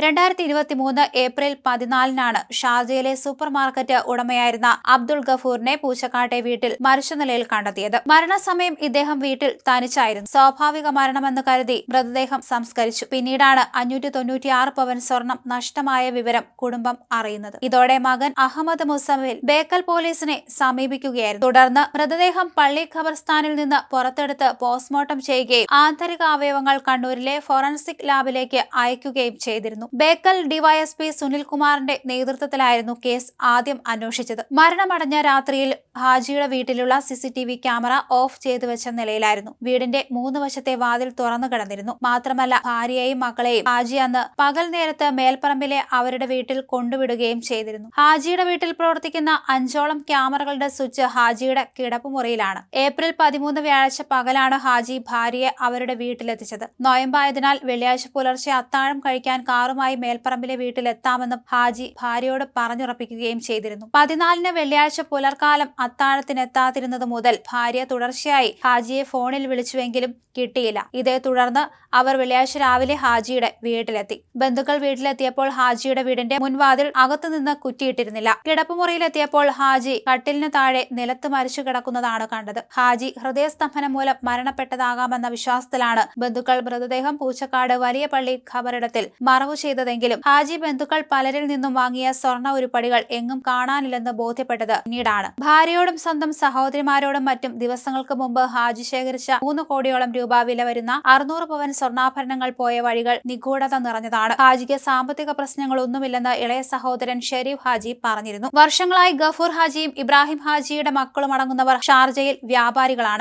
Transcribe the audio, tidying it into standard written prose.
2023 April 14 ഷാർജയിലെ super market ഉടമയായിരുന്ന Abdul ഗഫൂറിനെ പൂച്ചക്കാട്ടെ വീട്ടിൽ മരിച്ച നിലയിൽ കണ്ടെത്തിയത്. മരണസമയം ഇദ്ദേഹം വീട്ടിൽ തനിച്ചായിരുന്നു. സ്വാഭാവിക മരണമെന്ന് കരുതി മൃതദേഹം സംസ്കരിച്ചു. പിന്നീടാണ് 596 പവൻ സ്വർണം നഷ്ടമായ വിവരം കുടുംബം അറിയുന്നത്. ഇതോടെ മകൻ അഹമ്മദ് മുസമ്മിൽ ബേക്കൽ പോലീസിനെ സമീപിക്കുകയായിരുന്നു. തുടർന്ന് മൃതദേഹം പള്ളി ഖബർസ്ഥാനിൽ നിന്ന് പുറത്തെടുത്ത് പോസ്റ്റ്മോർട്ടം ചെയ്യുകയും ആന്തരിക അവയവങ്ങൾ കണ്ണൂരിലെ ഫോറൻസിക് ലാബിലേക്ക് അയക്കുകയും ചെയ്തിരുന്നു. ബേക്കൽ ഡിവൈഎസ്പി സുനിൽകുമാറിന്റെ നേതൃത്വത്തിലായിരുന്നു കേസ് ആദ്യം അന്വേഷിച്ചത്. മരണമടഞ്ഞ രാത്രിയിൽ ഹാജിയുടെ വീട്ടിലുള്ള CCTV ക്യാമറ ഓഫ് ചെയ്തു വെച്ച നിലയിലായിരുന്നു. വീടിന്റെ 3 വശത്തെ വാതിൽ തുറന്നു കിടന്നിരുന്നു. മാത്രമല്ല ഭാര്യയെയും മക്കളെയും ഹാജി അന്ന് പകൽ നേരത്ത് മേൽപ്പറമ്പിലെ അവരുടെ വീട്ടിൽ കൊണ്ടുവിടുകയും ചെയ്തിരുന്നു. ഹാജിയുടെ വീട്ടിൽ പ്രവർത്തിക്കുന്ന 5ഓളം ക്യാമറകളുടെ സ്വിച്ച് ഹാജിയുടെ കിടപ്പുമുറിയിലാണ്. ഏപ്രിൽ 13 വ്യാഴാഴ്ച പകലാണ് ഹാജി ഭാര്യയെ അവരുടെ വീട്ടിലെത്തിച്ചത്. നോയമ്പായതിനാൽ വെള്ളിയാഴ്ച പുലർച്ചെ അത്താഴം കഴിക്കാൻ കാറുമായി മേൽപ്പറമ്പിലെ വീട്ടിലെത്താമെന്ന് ഹാജി ഭാര്യയോട് പറഞ്ഞുറപ്പിക്കുകയും ചെയ്തിരുന്നു. 14 വെള്ളിയാഴ്ച പുലർക്കാലം അത്താഴത്തിനെത്താതിരുന്നത് മുതൽ ഭാര്യ തുടർച്ചയായി ഹാജിയെ ഫോണിൽ വിളിച്ചുവെങ്കിലും കിട്ടിയില്ല. ഇതേ തുടർന്ന് അവർ വെള്ളിയാഴ്ച രാവിലെ ഹാജിയുടെ വീട്ടിലെത്തി. ബന്ധുക്കൾ വീട്ടിലെത്തിയപ്പോൾ ഹാജിയുടെ വീടിന്റെ മുൻവാതിൽ അകത്തുനിന്ന് കുറ്റിയിട്ടിരുന്നില്ല. കിടപ്പുമുറിയിലെത്തിയപ്പോൾ ഹാജി കട്ടിലിന് താഴെ നിലത്ത് മരിച്ചു കിടക്കുന്നതാണ് കണ്ടത്. ഹാജി ഹൃദയസ്തംഭനം മൂലം മരണപ്പെട്ടതാകാമെന്ന വിശ്വാസത്തിലാണ് ബന്ധുക്കൾ മൃതദേഹം പൂച്ചക്കാട് വലിയ പള്ളി ഖബറിടത്തിൽ മറവു ചെയ്തതെങ്കിലും ഹാജി ബന്ധുക്കൾ പലരിൽ നിന്നും വാങ്ങിയ സ്വർണ്ണ ഉരുപ്പടികൾ എങ്ങും കാണാനില്ലെന്ന് ബോധ്യപ്പെട്ടത് പിന്നീടാണ്. ഭാര്യയോടും സ്വന്തം സഹോദരിമാരോടും മറ്റും ദിവസങ്ങൾക്ക് മുമ്പ് ഹാജി ശേഖരിച്ച 3 കോടിയോളം രൂപ വില വരുന്ന 600 പവൻ സ്വർണ്ണാഭരണങ്ങൾ പോയ വഴികൾ നിഗൂഢത നിറഞ്ഞതാണ്. ഹാജിക്ക് സാമ്പത്തിക പ്രശ്നങ്ങളൊന്നുമില്ലെന്ന് ഇളയ സഹോദരൻ ഷെരീഫ് ഹാജി പറഞ്ഞിരുന്നു. വർഷങ്ങളായി ഗഫൂർ ഹാജിയും ഇബ്രാഹിം ഹാജിയുടെ മക്കളും അടങ്ങുന്നവർ ഷാർജയിൽ വ്യാപാരികളാണ്.